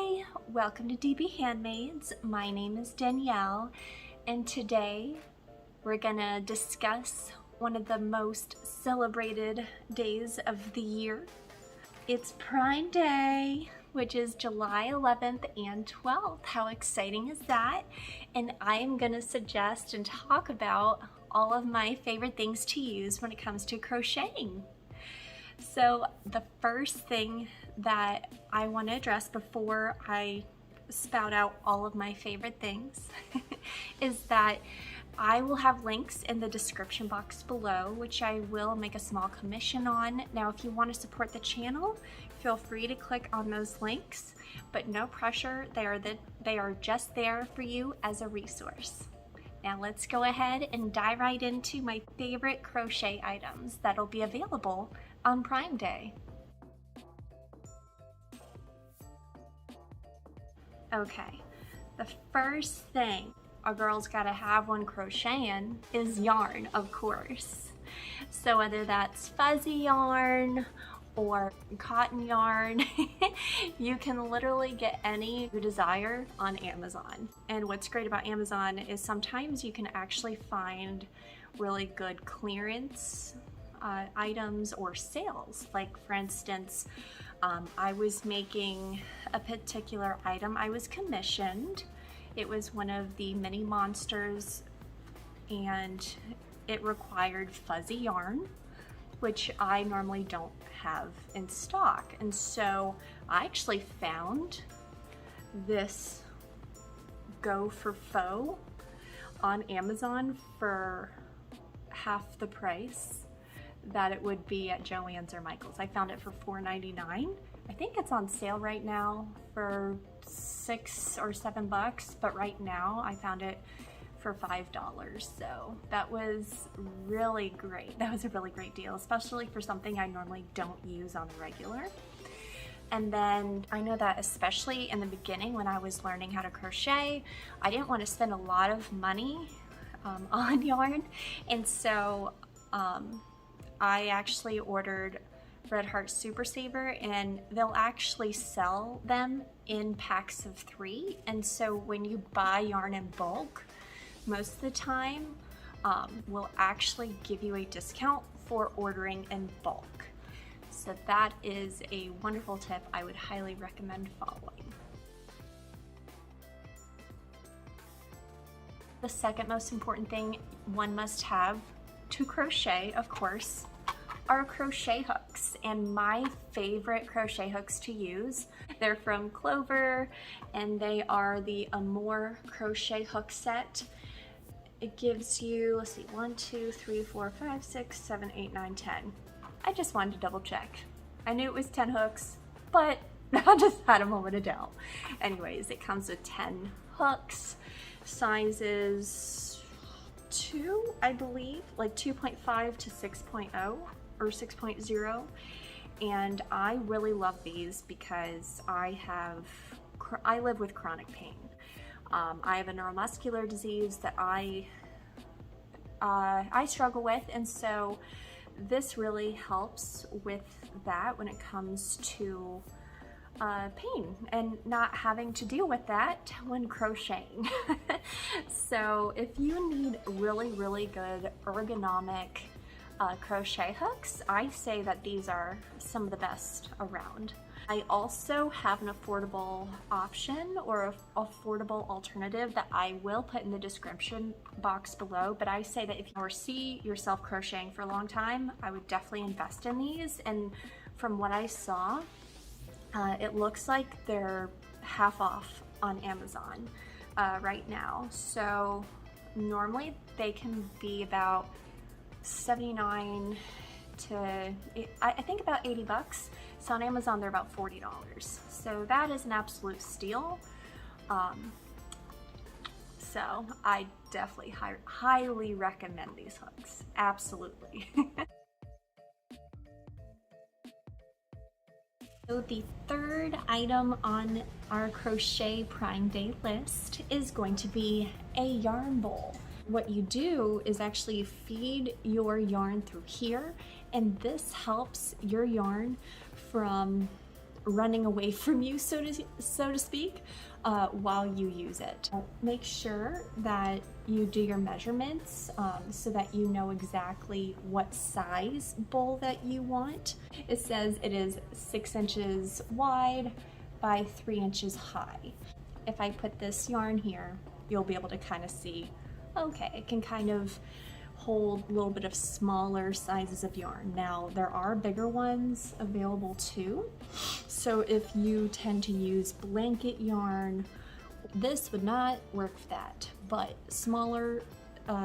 Hi, welcome to DBHandmades. My name is Danielle, and today we're gonna discuss one of the most celebrated days of the year. It's Prime Day, which is July 11th and 12th. How exciting is that? And I'm gonna suggest and talk about all of my favorite things to use when it comes to crocheting. So the first thing that I want to address before I spout out all of my favorite things is that I will have links in the description box below, which I will make a small commission on. Now, if you want to support the channel, feel free to click on those links, but no pressure. They are just there for you as a resource. Now let's go ahead and dive right into my favorite crochet items that'll be available on Prime Day. Okay, the first thing a girl's gotta have when crocheting is yarn, of course. So whether that's fuzzy yarn or cotton yarn, you can literally get any you desire on Amazon. And what's great about Amazon is sometimes you can actually find really good clearance items or sales. Like for instance, I was making a particular item. I was commissioned. It was one of the mini monsters and it required fuzzy yarn, which I normally don't have in stock. And so I actually found this Go for Faux on Amazon for half the price that it would be at Joann's or Michael's. I found it for $4.99. I think it's on sale right now for $6 or $7, but right now I found it for $5. So that was really great. That was a really great deal, especially for something I normally don't use on the regular. And then I know that especially in the beginning when I was learning how to crochet, I didn't want to spend a lot of money on yarn. And so I actually ordered Red Heart Super Saver, and they'll actually sell them in packs of 3. And so when you buy yarn in bulk, most of the time will actually give you a discount for ordering in bulk. So that is a wonderful tip I would highly recommend following. The second most important thing one must have to crochet, of course, are crochet hooks. And my favorite crochet hooks to use, they're from Clover, and they are the Amour crochet hook set. It gives you, let's see, 1, 2, 3, 4, 5, 6, 7, 8, 9, 10. I just wanted to double check. I knew it was 10 hooks, but I just had a moment of doubt. Anyways, it comes with 10 hooks, sizes 2, I believe, like 2.5 to 6.0 or 6.0. And I really love these because I live with chronic pain. I have a neuromuscular disease that I struggle with, and so this really helps with that when it comes to pain and not having to deal with that when crocheting. So if you need really good ergonomic crochet hooks, I say that these are some of the best around. I also have an affordable option or an affordable alternative that I will put in the description box below, but I say that if you foresee yourself crocheting for a long time, I would definitely invest in these. And from what I saw, it looks like they're half off on Amazon right now. So normally they can be about 79 to, I think about 80 bucks. So on Amazon, they're about $40. So that is an absolute steal. So I definitely highly recommend these hooks. Absolutely. So the third item on our crochet Prime Day list is going to be a yarn bowl. What you do is actually feed your yarn through here, and this helps your yarn from running away from you, so to speak, while you use it. Make sure that you do your measurements so that you know exactly what size bowl that you want. It says it is 6 inches wide by 3 inches high. If I put this yarn here, you'll be able to kind of see, okay, it can kind of hold a little bit of smaller sizes of yarn. Now, there are bigger ones available too. So if you tend to use blanket yarn, this would not work for that, but smaller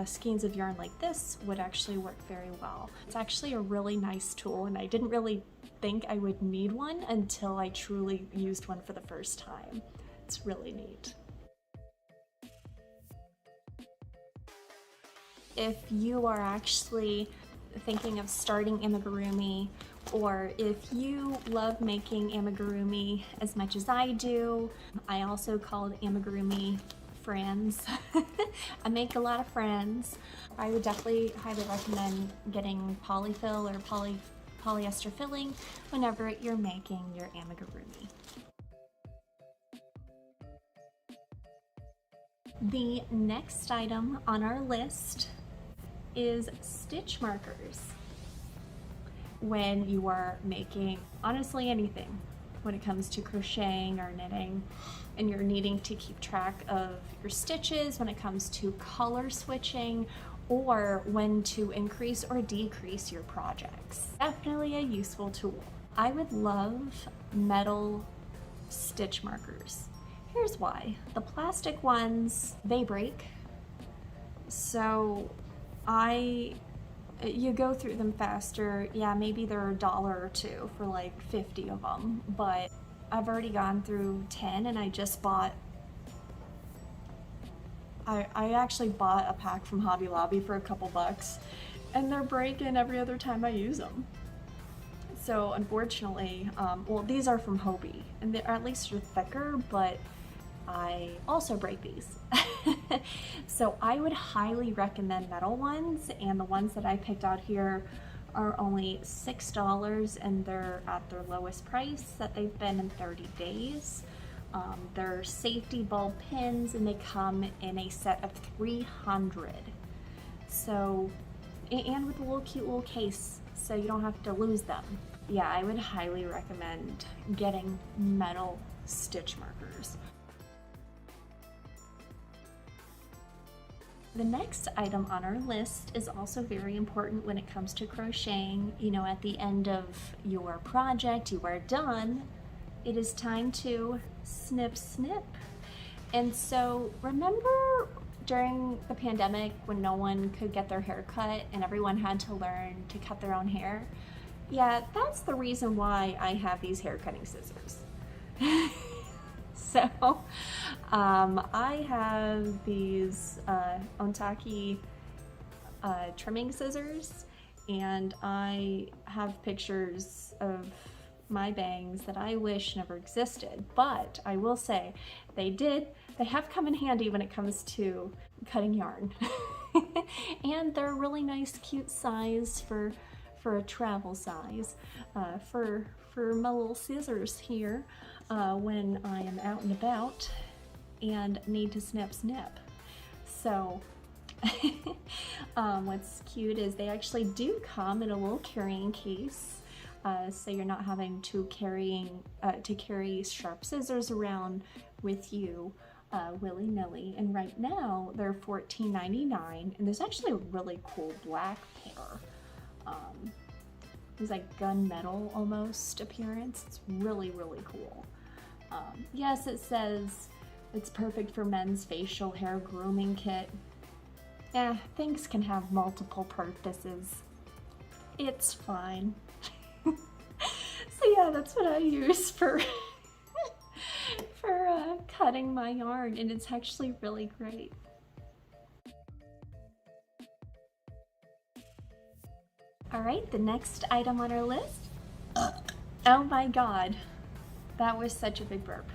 skeins of yarn like this would actually work very well. It's actually a really nice tool, and I didn't really think I would need one until I truly used one for the first time. It's really neat. If you are actually thinking of starting amigurumi, or if you love making amigurumi as much as I do, I also called amigurumi friends. I make a lot of friends. I would definitely highly recommend getting polyfill or polyester filling whenever you're making your amigurumi. The next item on our list is stitch markers. When you are making honestly anything, when it comes to crocheting or knitting, and you're needing to keep track of your stitches, when it comes to color switching, or when to increase or decrease your projects. Definitely a useful tool. I would love metal stitch markers. Here's why. The plastic ones, they break. So you go through them faster. Yeah, maybe they're $1 or $2 for like 50 of them, but I've already gone through 10, and I just bought, I actually bought a pack from Hobby Lobby for a couple bucks, and they're breaking every other time I use them. So unfortunately, well, these are from Hobby, and they're at least they're thicker, but I also break these. So I would highly recommend metal ones, and the ones that I picked out here are only $6, and they're at their lowest price that they've been in 30 days. They're safety bulb pins, and they come in a set of 300. So, and with a little cute little case, so you don't have to lose them. Yeah, I would highly recommend getting metal stitch markers. The next item on our list is also very important when it comes to crocheting. You know, at the end of your project, you are done. It is time to snip, snip. And so remember during the pandemic when no one could get their hair cut and everyone had to learn to cut their own hair? Yeah, that's the reason why I have these hair cutting scissors. So I have these Ontaki trimming scissors, and I have pictures of my bangs that I wish never existed, but I will say they have come in handy when it comes to cutting yarn. And they're a really nice cute size for a travel size for my little scissors here when I am out and about and need to snip snip. So what's cute is they actually do come in a little carrying case, so you're not having to carry sharp scissors around with you willy-nilly. And right now they're $14.99, and there's actually a really cool black pair. It's like gunmetal almost appearance. It's really, really cool. Yes, it says it's perfect for men's facial hair grooming kit. Things can have multiple purposes. It's fine. So yeah, that's what I use for cutting my yarn, and it's actually really great. All right, the next item on our list. Oh my God, that was such a big burp.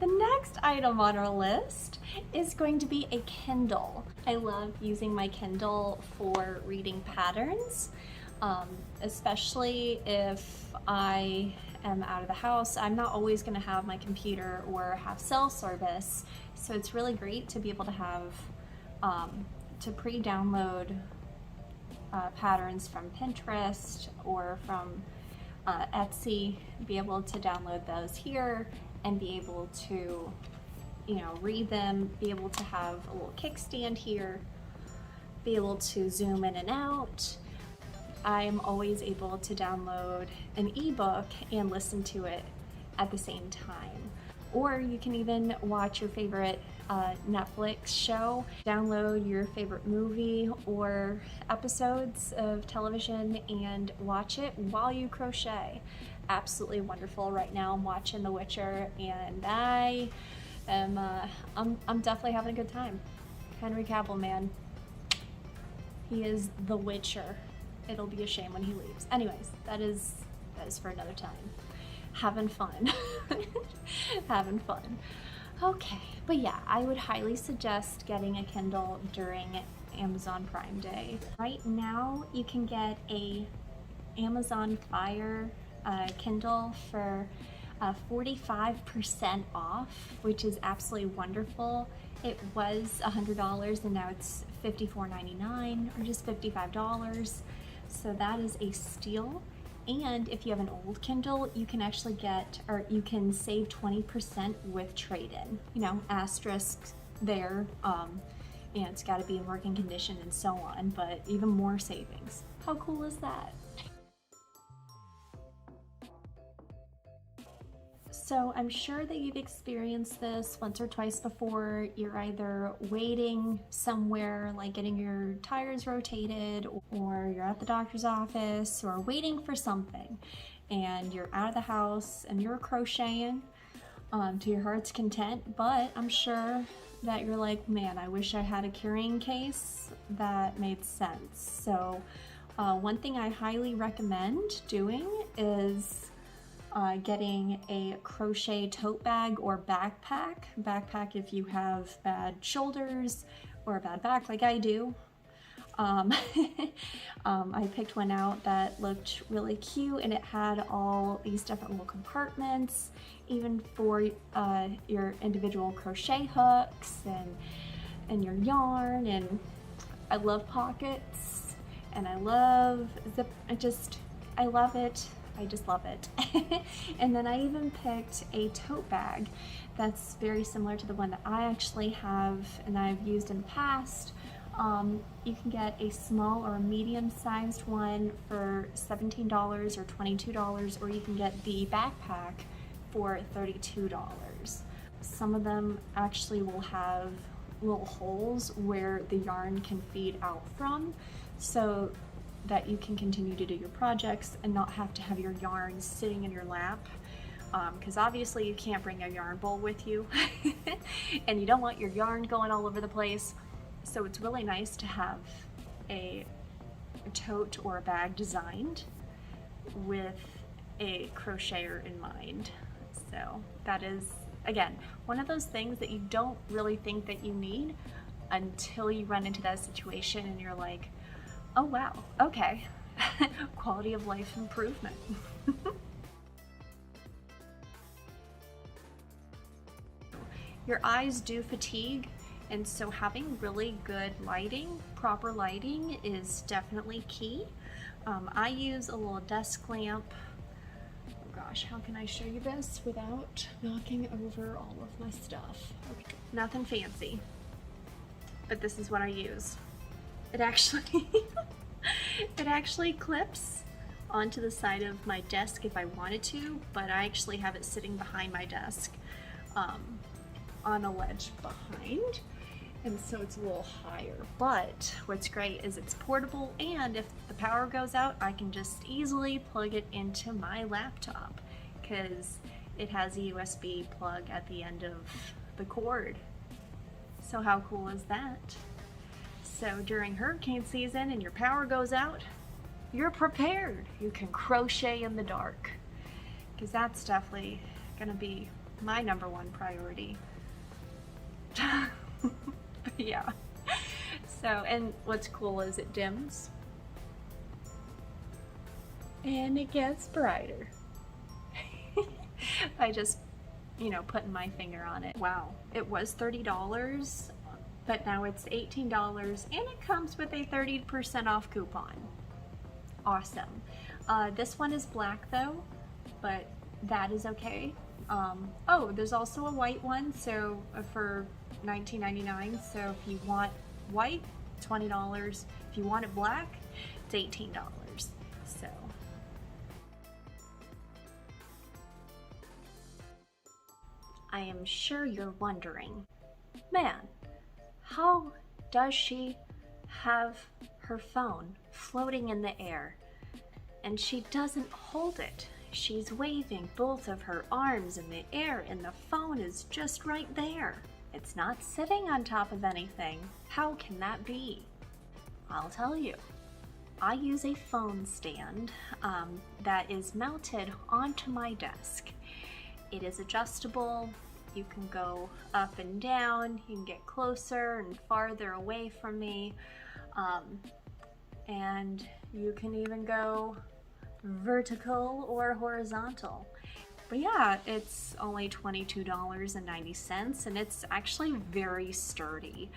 The next item on our list is going to be a Kindle. I love using my Kindle for reading patterns, especially if I am out of the house, I'm not always going to have my computer or have cell service. So it's really great to be able to have, to pre-download patterns from Pinterest or from Etsy, be able to download those here and be able to, you know, read them, be able to have a little kickstand here, be able to zoom in and out. I'm always able to download an ebook and listen to it at the same time. Or you can even watch your favorite Netflix show, download your favorite movie or episodes of television and watch it while you crochet. Absolutely wonderful. Right now I'm watching The Witcher and I'm definitely having a good time. Henry Cavill, man, he is the Witcher. It'll be a shame when he leaves. Anyways, that is for another time. Having fun. Having fun. Okay, but yeah, I would highly suggest getting a Kindle during Amazon Prime Day. Right now, you can get a Amazon Fire Kindle for 45% off, which is absolutely wonderful. It was $100 and now it's $54.99 or just $55. So that is a steal. And if you have an old Kindle, you can actually get, or you can save 20% with trade-in. You know, asterisk there, and it's got to be in working condition and so on, but even more savings. How cool is that? So I'm sure that you've experienced this once or twice before. You're either waiting somewhere, like getting your tires rotated, or you're at the doctor's office, or waiting for something, and you're out of the house and you're crocheting to your heart's content, but I'm sure that you're like, man, I wish I had a carrying case that made sense. So one thing I highly recommend doing is getting a crochet tote bag or backpack. Backpack if you have bad shoulders or a bad back like I do. I picked one out that looked really cute and it had all these different little compartments, even for your individual crochet hooks and your yarn. And I love pockets and I love zip. I love it. I just love it. And then I even picked a tote bag that's very similar to the one that I actually have and I've used in the past. You can get a small or a medium-sized one for $17 or $22, or you can get the backpack for $32. Some of them actually will have little holes where the yarn can feed out from, so that you can continue to do your projects and not have to have your yarn sitting in your lap, because obviously you can't bring a yarn bowl with you and you don't want your yarn going all over the place. So it's really nice to have a tote or a bag designed with a crocheter in mind. So that is, again, one of those things that you don't really think that you need until you run into that situation and you're like, oh wow, okay. Quality of life improvement. Your eyes do fatigue, and so having really good lighting, proper lighting, is definitely key. I use a little desk lamp. Oh gosh, how can I show you this without knocking over all of my stuff? Okay. Nothing fancy, but this is what I use. It actually clips onto the side of my desk if I wanted to, but I actually have it sitting behind my desk on a ledge behind, and so it's a little higher. But what's great is it's portable, and if the power goes out, I can just easily plug it into my laptop because it has a USB plug at the end of the cord. So how cool is that? So during hurricane season and your power goes out, you're prepared. You can crochet in the dark, because that's definitely gonna be my #1 priority. Yeah. So, and what's cool is it dims and it gets brighter. by just, you know, putting my finger on it. Wow, it was $30, but now it's $18 and it comes with a 30% off coupon. Awesome. This one is black though, but that is okay. Oh, there's also a white one, so for $19.99. So if you want white, $20. If you want it black, it's $18. So I am sure you're wondering, man, how does she have her phone floating in the air and she doesn't hold it? She's waving both of her arms in the air and the phone is just right there. It's not sitting on top of anything. How can that be? I'll tell you. I use a phone stand that is mounted onto my desk. It is adjustable. You can go up and down. You can get closer and farther away from me. And you can even go vertical or horizontal. But yeah, it's only $22.90 and it's actually very sturdy.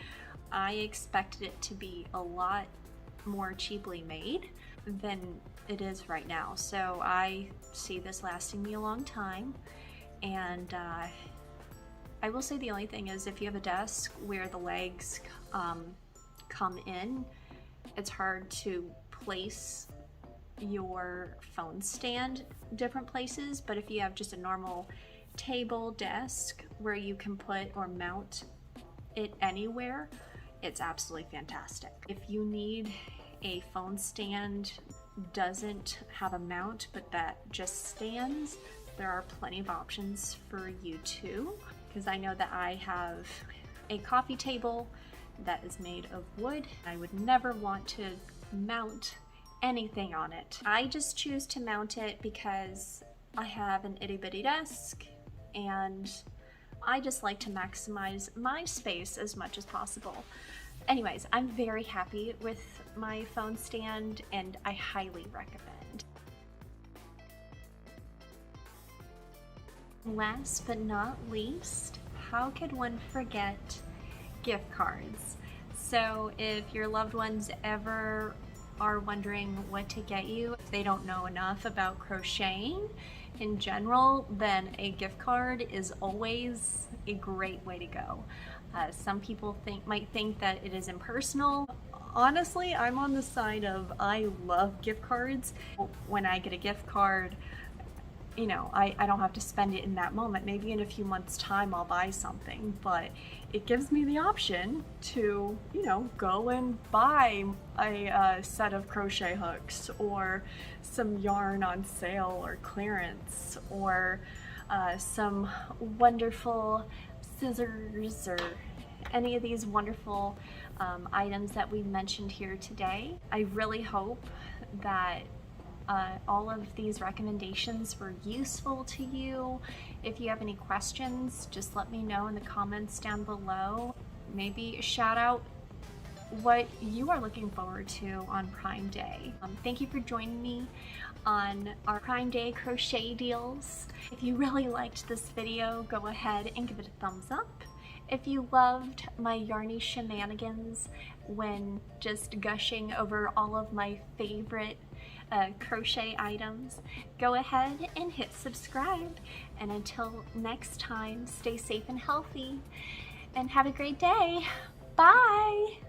I expected it to be a lot more cheaply made than it is right now. So I see this lasting me a long time. And I will say the only thing is if you have a desk where the legs come in, it's hard to place your phone stand different places. But if you have just a normal table desk where you can put or mount it anywhere, it's absolutely fantastic. If you need a phone stand doesn't have a mount but that just stands, there are plenty of options for you too, because I know that I have a coffee table that is made of wood. I would never want to mount anything on it. I just choose to mount it because I have an itty bitty desk and I just like to maximize my space as much as possible. Anyways, I'm very happy with my phone stand and I highly recommend. Last but not least, how could one forget gift cards? So if your loved ones ever are wondering what to get you, if they don't know enough about crocheting in general, then a gift card is always a great way to go. Some people might think that it is impersonal. Honestly, I'm on the side of I love gift cards. When I get a gift card, you know, I don't have to spend it in that moment. Maybe in a few months' time I'll buy something, but it gives me the option to, you know, go and buy a set of crochet hooks or some yarn on sale or clearance or some wonderful scissors or any of these wonderful items that we mentioned here today. I really hope that all of these recommendations were useful to you. If you have any questions, just let me know in the comments down below. Maybe shout out what you are looking forward to on Prime Day. Thank you for joining me on our Prime Day crochet deals. If you really liked this video, go ahead and give it a thumbs up. If you loved my yarny shenanigans when just gushing over all of my favorite crochet items, go ahead and hit subscribe. And until next time, stay safe and healthy and have a great day. Bye!